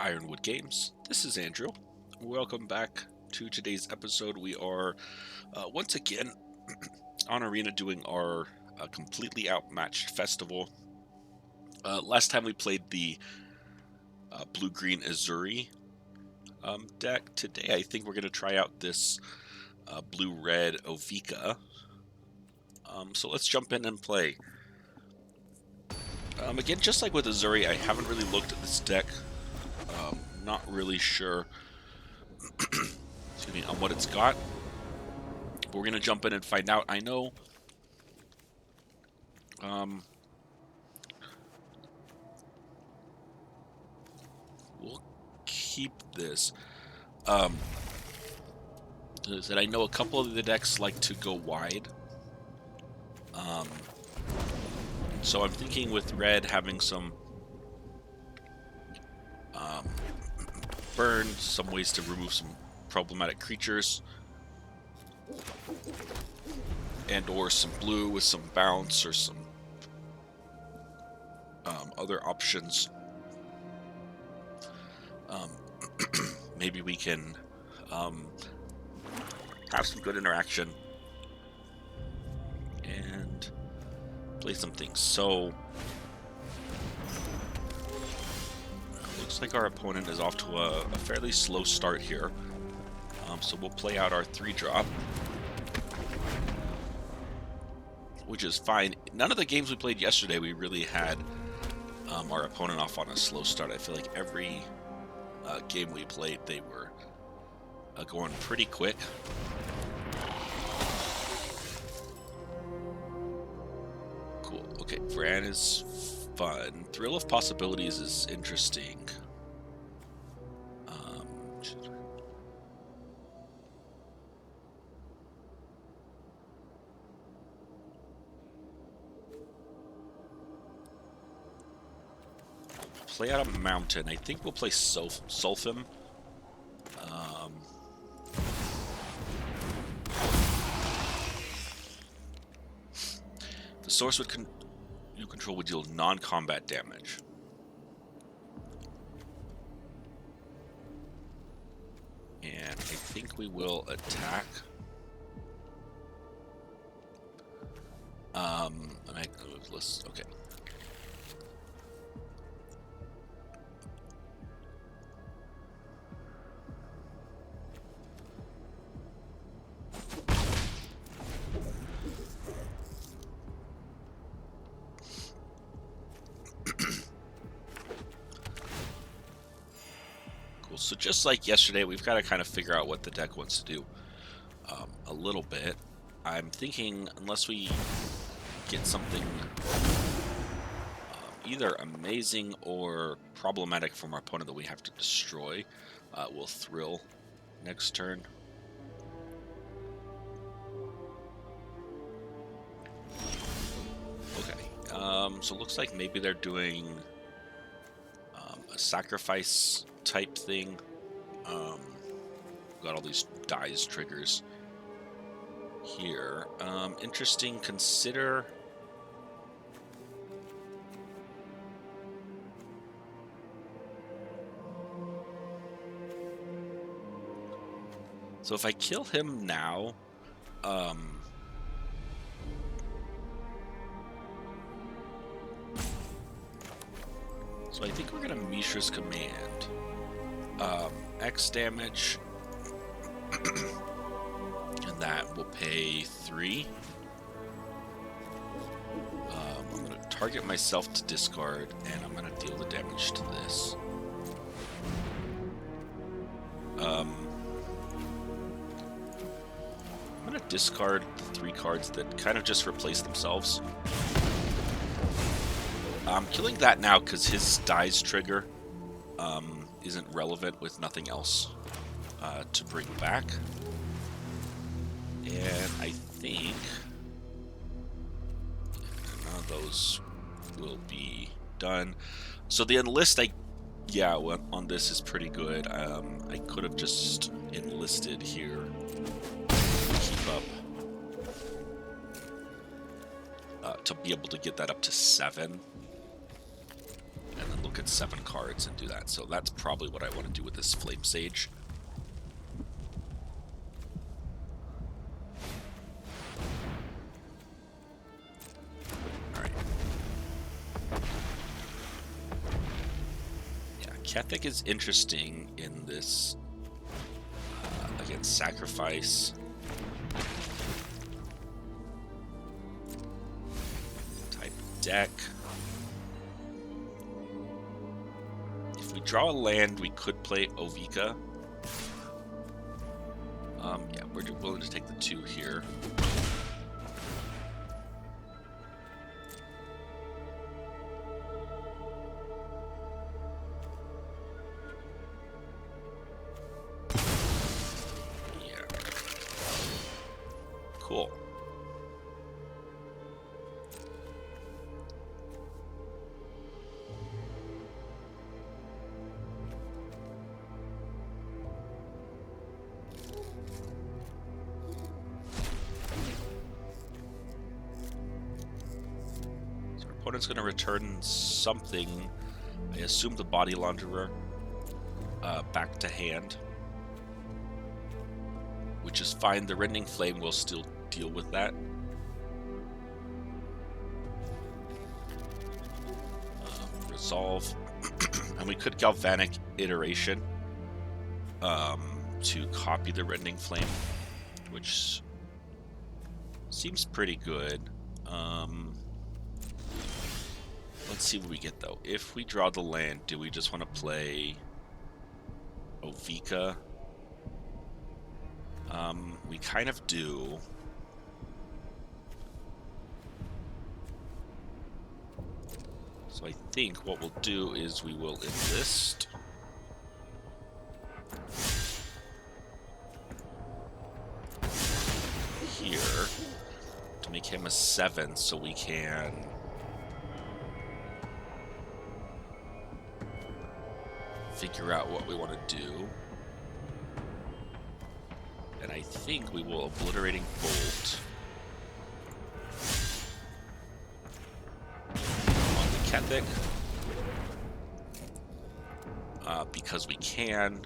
Ironwood Games. This is Andrew. Welcome back to today's episode. We are once again on Arena doing our Completely Outmatched festival. Last time we played the blue-green Azuri deck. Today I think we're going to try out this blue-red Ovika. So let's jump in and play. Again, just like with Azuri, I haven't really looked at this deck. Not really sure excuse me, on what it's got. But we're going to jump in and find out. I know we'll keep this. Is that I know a couple of the decks like to go wide. So I'm thinking with red having some burn, some ways to remove some problematic creatures, and or some blue with some bounce or some other options. Maybe we can have some good interaction and play some things. So looks like our opponent is off to a fairly slow start here. So we'll play out our 3-drop, which is fine. None of the games we played yesterday we really had our opponent off on a slow start. I feel like every game we played they were going pretty quick. Cool. Okay, Vran is fun. Thrill of Possibilities is interesting. Play out a mountain. I think we'll play Sulfim. The source you control would deal non-combat damage. And I think we will attack. Okay. Cool. So just like yesterday, we've got to kind of figure out what the deck wants to do a little bit. I'm thinking unless we get something either amazing or problematic from our opponent that we have to destroy, we'll thrill next turn. Okay, so it looks like maybe they're doing a sacrifice type thing. Got all these dies triggers here. Interesting. Consider so if I kill him now, so I think we're gonna Mishra's Command. X damage, and that will pay 3. I'm gonna target myself to discard, and I'm gonna deal the damage to this. I'm gonna discard the 3 cards that kind of just replace themselves. I'm killing that now because his dies trigger isn't relevant with nothing else to bring back. And I think none of those will be done. So the enlist, on this is pretty good. I could have just enlisted here. Keep up to be able to get that up to 7. And then look at 7 cards and do that. So that's probably what I want to do with this Flame Sage. Alright. Yeah, Kethek is interesting in this, again, sacrifice. Type deck. If we draw a land, we could play Ovika. Yeah, we're willing to take the 2 here. Yeah. Cool. Opponent's going to return something. I assume the Body Launderer back to hand, which is fine. The Rending Flame will still deal with that. Resolve, and we could Galvanic Iteration to copy the Rending Flame, which seems pretty good. Let's see what we get, though. If we draw the land, do we just want to play Ovika? We kind of do. So I think what we'll do is we will enlist. Here to make him a 7 so we can figure out what we want to do. And I think we will Obliterating Bolt on the Kethek, because we can.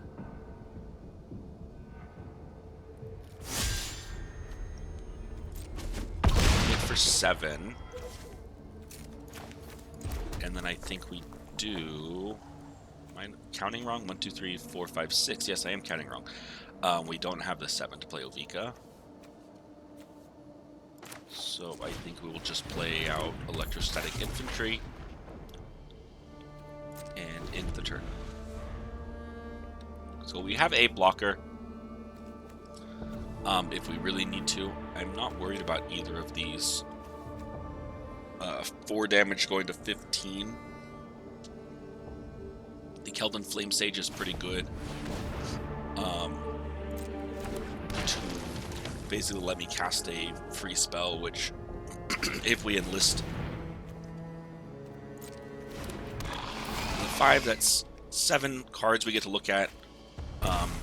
Hit for 7. And then I think we do... Am I counting wrong? 1, 2, 3, 4, 5, 6. Yes, I am counting wrong. We don't have the 7 to play Ovika. So I think we will just play out Electrostatic Infantry and end the turn. So we have a blocker if we really need to. I'm not worried about either of these. 4 damage going to 15. The Keldon Flame Sage is pretty good. To basically let me cast a free spell, which, if we enlist the 5, that's 7 cards we get to look at.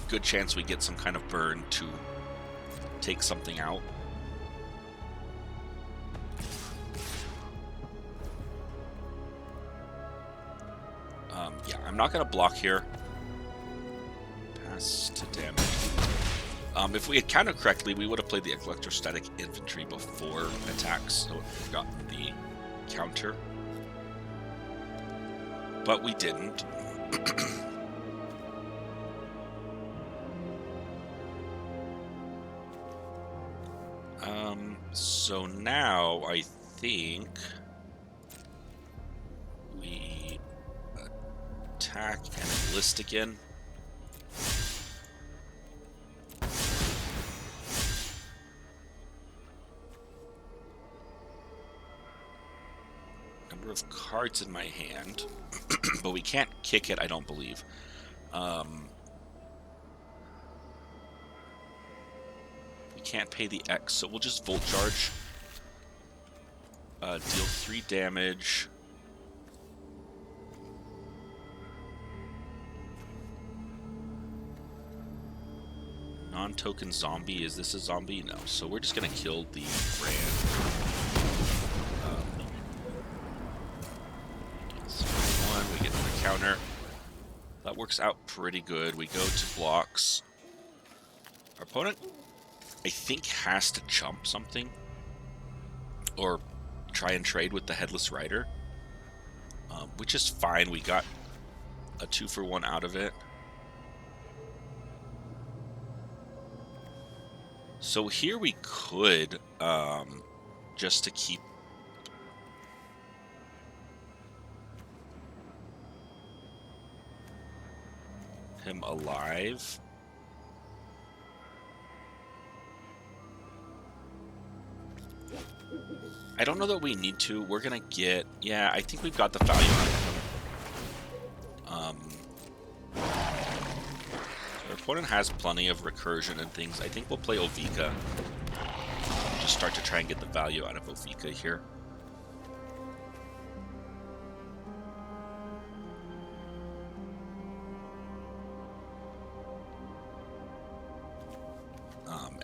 Good chance we get some kind of burn to take something out. Yeah, I'm not going to block here. Pass to damage. If we had counted correctly, we would have played the Electrostatic Infantry before attacks, so we've gotten the counter. But we didn't. So now I think we attack and enlist again. Number of cards in my hand, but we can't kick it, I don't believe. We can't pay the X, so we'll just Volt Charge. Deal 3 damage. Non-token zombie. Is this a zombie? No. So we're just going to kill the brand. So 1, we get the counter. That works out pretty good. We go to blocks. Our opponent, I think, has to chump something. Or try and trade with the Headless Rider. Which is fine. We got a 2-for-1 out of it. So here we could, just to keep him alive. I don't know that we need to. We're gonna get... Yeah, I think we've got the value out of him. Our opponent has plenty of recursion and things. I think we'll play Ovika. Just start to try and get the value out of Ovika here.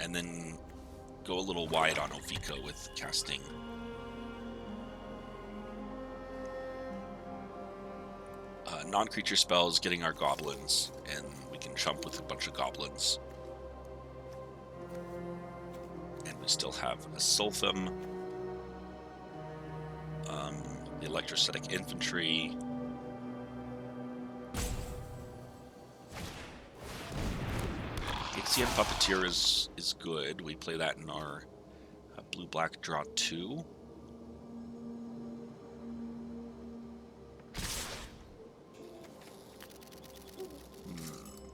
And then go a little wide on Ovika with casting non-creature spells, getting our goblins, and we can chump with a bunch of goblins. And we still have a Sulfum, the Electrostatic Infantry, Ixion Puppeteer is good. We play that in our blue-black draw 2.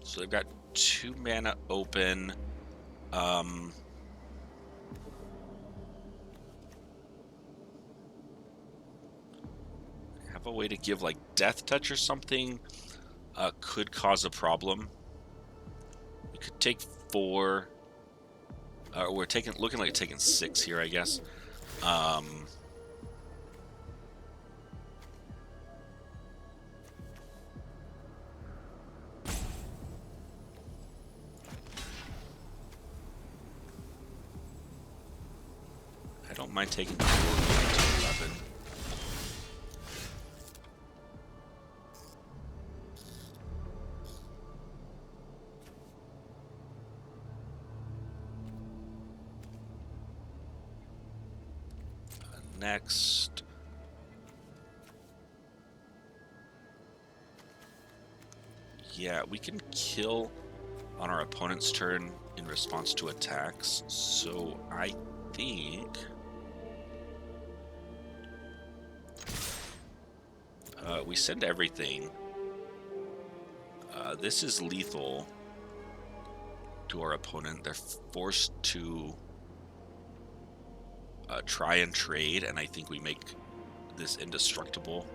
So they've got 2 mana open. Have a way to give like Death Touch or something. Could cause a problem. We could take 4. We're looking like taking 6 here, I guess. I don't mind taking 4 to 11. Next. Yeah, we can kill on our opponent's turn in response to attacks. So I think we send everything. This is lethal to our opponent. They're forced to try and trade, and I think we make this indestructible.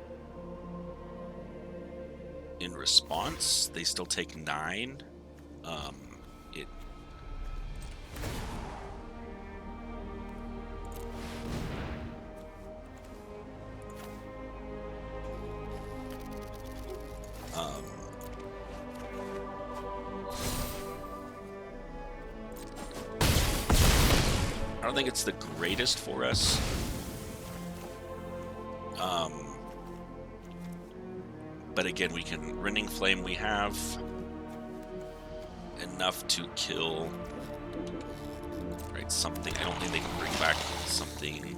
In response, they still take 9. I don't think it's the greatest for us. But again, we can Rending Flame. We have enough to kill, right, something. I don't think they can bring back something.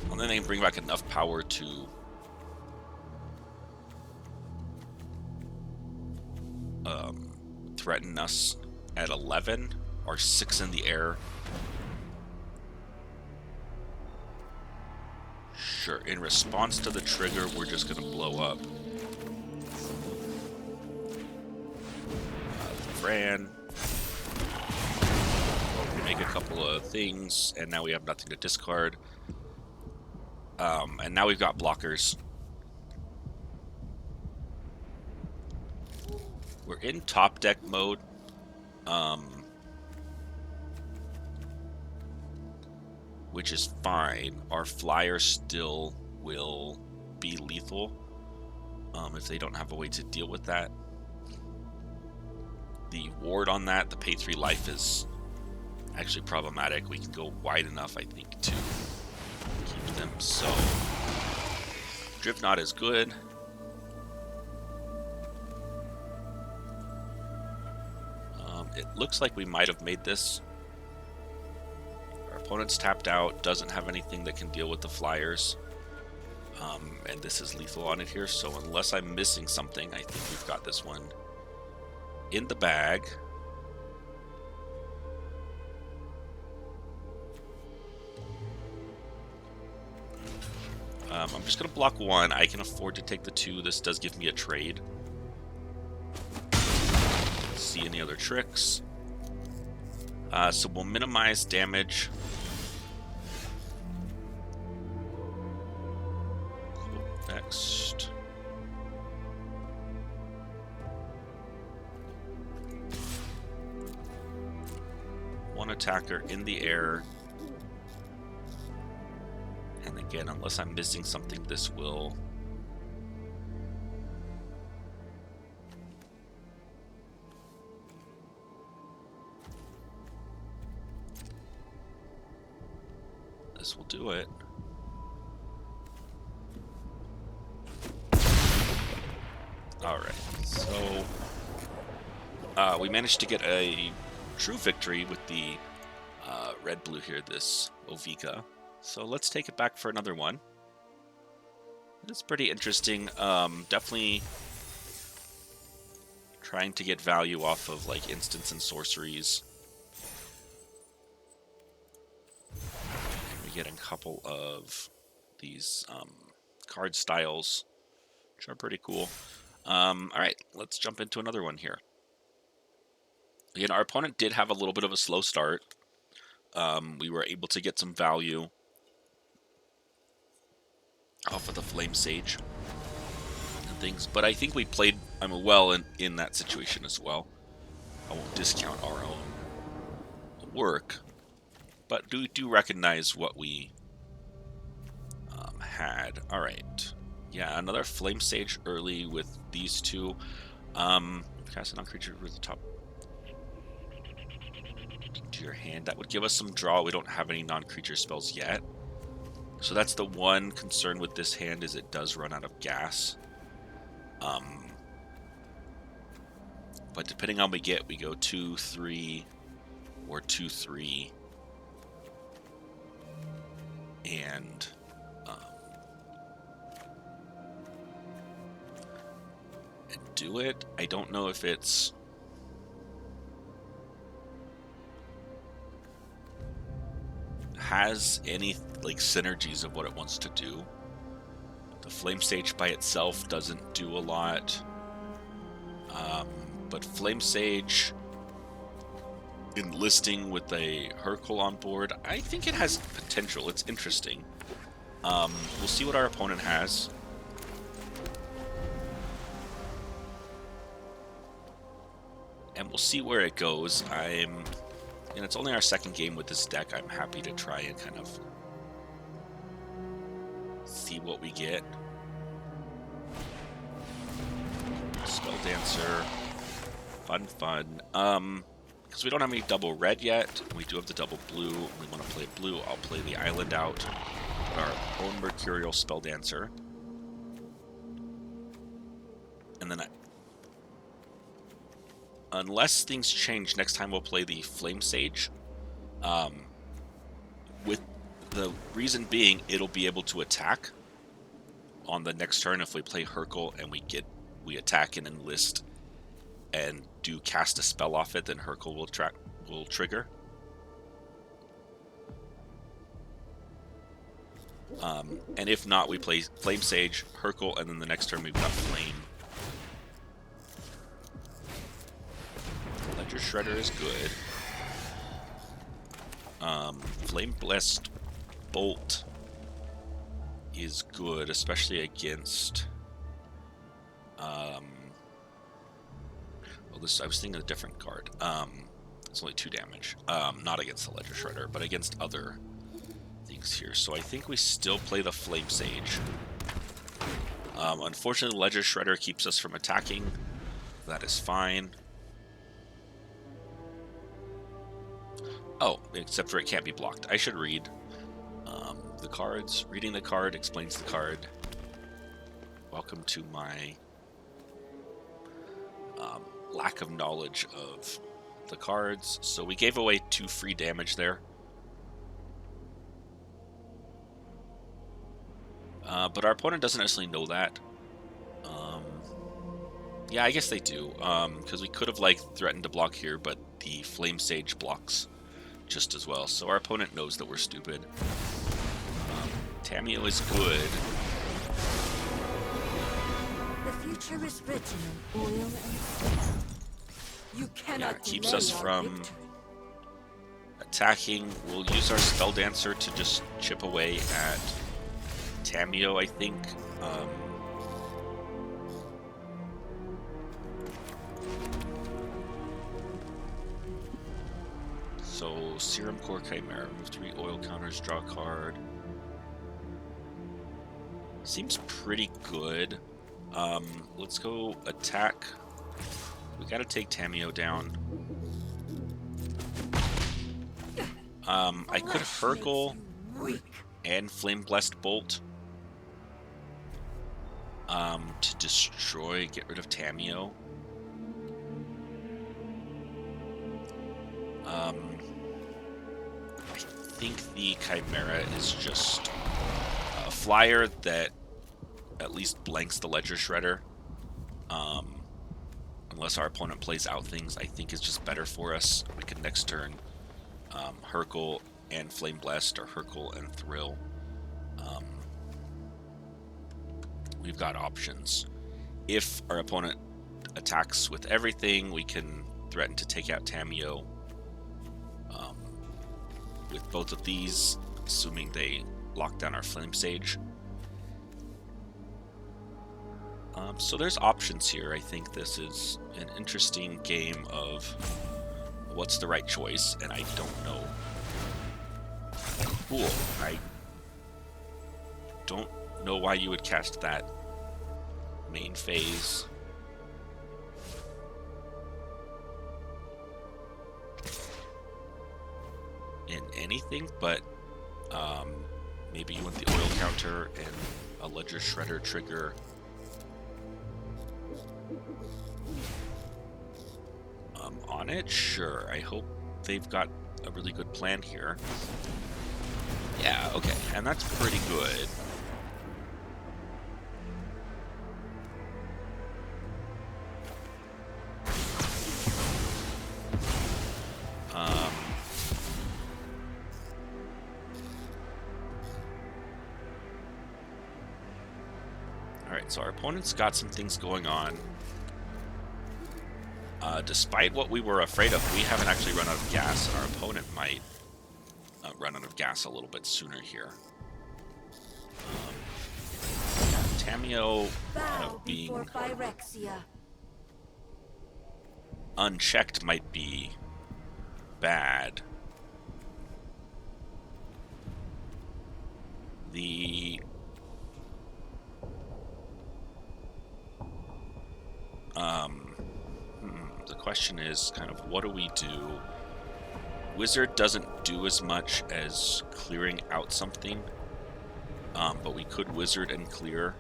I don't think they can bring back enough power to threaten us at 11 or 6 in the air. Sure, in response to the trigger, we're just gonna blow up Fran, make a couple of things, and now we have nothing to discard. And now we've got blockers. We're in top deck mode. Which is fine. Our flyer still will be lethal if they don't have a way to deal with that. The ward on that, the pay 3 life, is actually problematic. We can go wide enough, I think, to keep them. So Drivnot is good. It looks like we might have made this. Our opponent's tapped out, doesn't have anything that can deal with the flyers. And this is lethal on it here, so unless I'm missing something, I think we've got this one in the bag. I'm just going to block one. I can afford to take the two. This does give me a trade. See any other tricks? So we'll minimize damage. Cool. Next. One attacker in the air. And again, unless I'm missing something, this will... This will do it. Alright, so... we managed to get a true victory with the red-blue here, this Ovika. So let's take it back for another one. It's pretty interesting. Definitely trying to get value off of like instants and sorceries. And we get a couple of these card styles, which are pretty cool. Alright, let's jump into another one here. Again, our opponent did have a little bit of a slow start. We were able to get some value off of the Flame Sage and things, but I think we played well in that situation as well. I won't discount our own work, but do recognize what we had. All right, yeah, another Flame Sage early with these two. Cast a non-creature with the top to your hand. That would give us some draw. We don't have any non-creature spells yet. So that's the one concern with this hand, is it does run out of gas. But depending on what we get, we go 2-3 or 2-3. And do it. I don't know if it's... has any like synergies of what it wants to do. The Flame Sage by itself doesn't do a lot, but Flame Sage enlisting with a Hurkyle on board, I think it has potential. It's interesting. We'll see what our opponent has. And we'll see where it goes. And it's only our second game with this deck. I'm happy to try and kind of see what we get. Spell Dancer. Fun. Because we don't have any double red yet. We do have the double blue. We want to play blue. I'll play the island out. Put our own Mercurial Spell Dancer. And then unless things change, next time we'll play the Flame Sage. With the reason being, it'll be able to attack on the next turn if we play Hurkyle and we attack and enlist and do cast a spell off it, then Hurkyle will trigger. And if not, we play Flame Sage, Hurkyle, and then the next turn we've got Flame. Ledger Shredder is good. Flame Blessed Bolt is good, especially against... I was thinking of a different card. It's only 2 damage. Not against the Ledger Shredder, but against other things here. So I think we still play the Flame Sage. Unfortunately, the Ledger Shredder keeps us from attacking. That is fine. Oh, except for it can't be blocked. I should read the cards. Reading the card explains the card. welcome to my lack of knowledge of the cards. So we gave away 2 free damage there. But our opponent doesn't necessarily know that. Yeah, I guess they do. Because we could have like threatened to block here, but the Flame Sage blocks just as well. So our opponent knows that we're stupid. Tamiyo is good. The future is written in oil and steel. You cannot Yeah, it keeps delay us our from victory. attacking. We'll use our Spell Dancer to just chip away at Tamiyo, I think. So Serum Core Chimera, move 3 oil counters, draw a card. Seems pretty good. Let's go attack. We gotta take Tamiyo down. I could Hurkle and Flame Blessed Bolt to destroy, get rid of Tamiyo. I think the Chimera is just a flyer that at least blanks the Ledger Shredder. Unless our opponent plays out things, I think is just better for us. We can next turn Hurkle and Flame Blessed, or Hurkle and Thrill. We've got options. If our opponent attacks with everything, we can threaten to take out Tamiyo with both of these, assuming they lock down our Flame Sage. So there's options here. I think this is an interesting game of what's the right choice, and I don't know. Cool. I don't know why you would cast that main phase. In anything, but maybe you want the oil counter and a Ledger Shredder trigger. On it, sure. I hope they've got a really good plan here. Yeah, okay, and that's pretty good. Alright, so our opponent's got some things going on. Despite what we were afraid of, we haven't actually run out of gas, and our opponent might run out of gas a little bit sooner here. Tamiyo being unchecked might be bad. The question is kind of, what do we do? Wizard doesn't do as much as clearing out something, but we could Wizard and clear.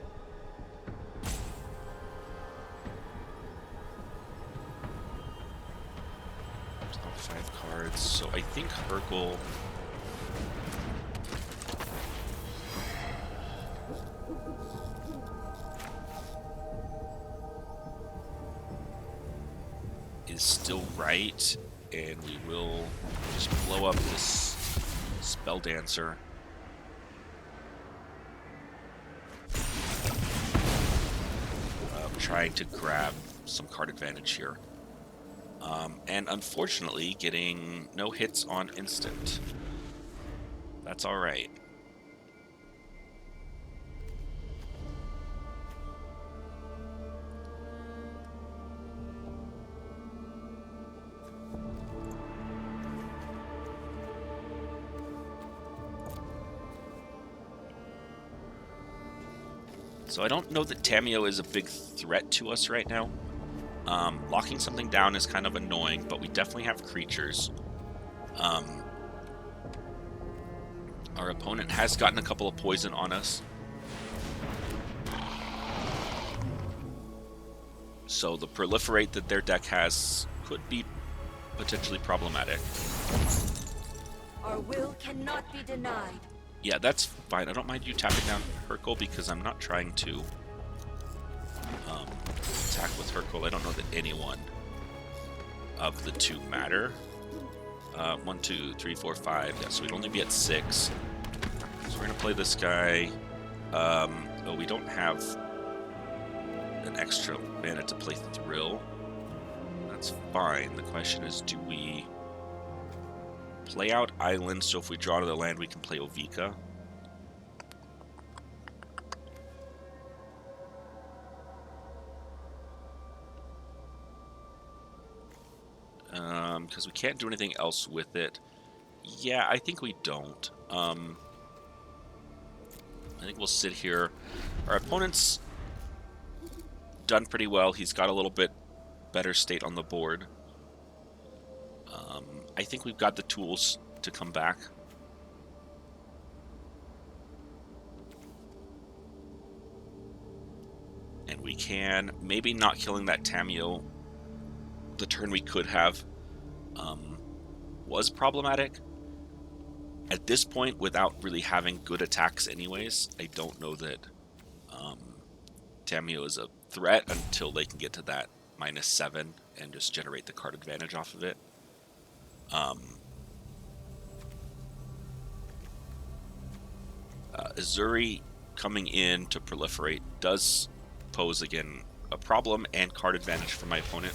Top 5 cards, so I think Hurkle is still right, and we will just blow up this Spell Dancer. Trying to grab some card advantage here. And unfortunately, getting no hits on instant. That's alright. So I don't know that Tamiyo is a big threat to us right now. Locking something down is kind of annoying, but we definitely have creatures. Our opponent has gotten a couple of poison on us. So the proliferate that their deck has could be potentially problematic. Our will cannot be denied. Yeah, that's fine. I don't mind you tapping down Hercule because I'm not trying to attack with Hercule. I don't know that anyone of the two matter. 1, 2, 3, 4, 5. Yeah, so we'd only be at 6. So we're gonna play this guy. Oh, we don't have an extra mana to play Thrill. That's fine. The question is, do we play out Island so if we draw to the land we can play Ovika? Because we can't do anything else with it. Yeah, I think we don't. I think we'll sit here. Our opponent's done pretty well. He's got a little bit better state on the board. I think we've got the tools to come back. And we can. Maybe not killing that Tamio the turn we could have was problematic. At this point, without really having good attacks anyways, I don't know that Tamio is a threat until they can get to that -7 and just generate the card advantage off of it. Azuri coming in to proliferate does pose, again, a problem and card advantage for my opponent.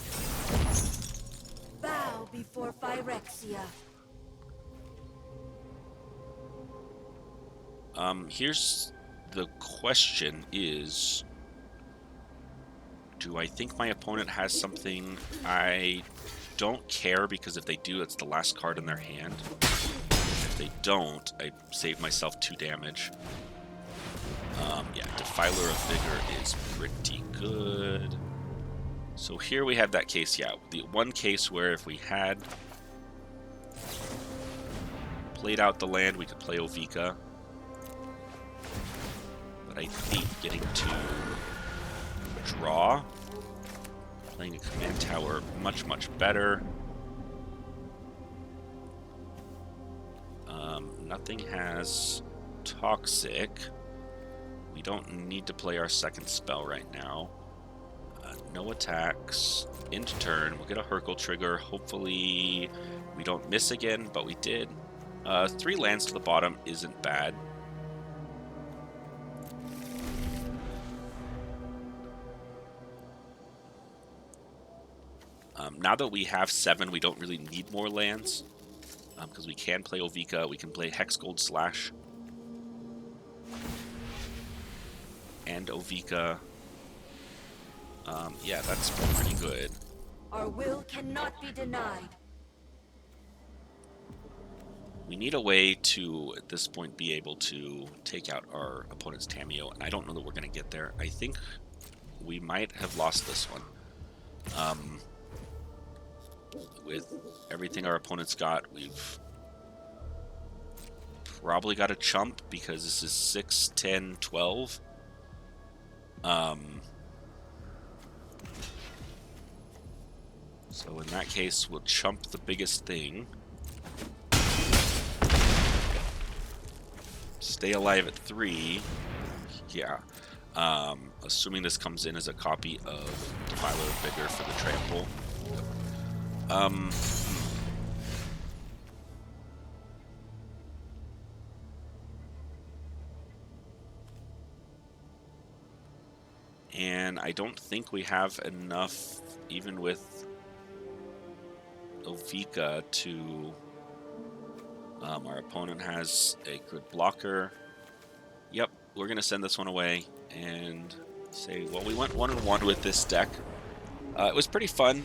Bow before Phyrexia. Here's the question is, do I think my opponent has something? I don't care, because if they do, it's the last card in their hand. If they don't, I save myself 2 damage. Yeah, Defiler of Vigor is pretty good. So here we have that case, yeah. The one case where if we had played out the land, we could play Ovika. But I think getting to draw, playing a command tower, much, much better. Nothing has Toxic. We don't need to play our second spell right now. No attacks. End turn. We'll get a Hercule trigger. Hopefully we don't miss again, but we did. 3 lands to the bottom isn't bad. Now that we have 7, we don't really need more lands. Because we can play Ovika, we can play Hexgold Slash. And Ovika. Yeah, that's pretty good. Our will cannot be denied. We need a way to, at this point, be able to take out our opponent's Tamio, and I don't know that we're going to get there. I think we might have lost this one. With everything our opponent's got, we've probably got a chump, because this is 6, 10, 12. So in that case, we'll chump the biggest thing. Stay alive at 3. Yeah. Assuming this comes in as a copy of Defiler of Vigor for the trample. And I don't think we have enough, even with Ovika, to... our opponent has a good blocker. Yep, we're going to send this one away and say, well, we went 1-1 with this deck. It was pretty fun.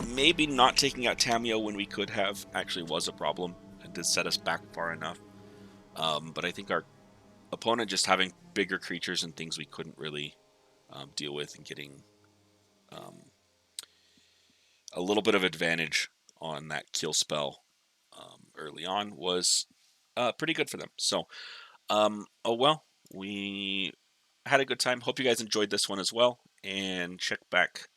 Maybe not taking out Tamio when we could have actually was a problem and did set us back far enough. But I think our opponent just having bigger creatures and things we couldn't really deal with, and getting a little bit of advantage on that kill spell early on was pretty good for them. So, oh well, we had a good time. Hope you guys enjoyed this one as well. and check back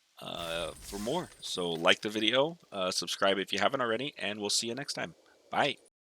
for more. So like the video, subscribe if you haven't already, and we'll see you next time. Bye.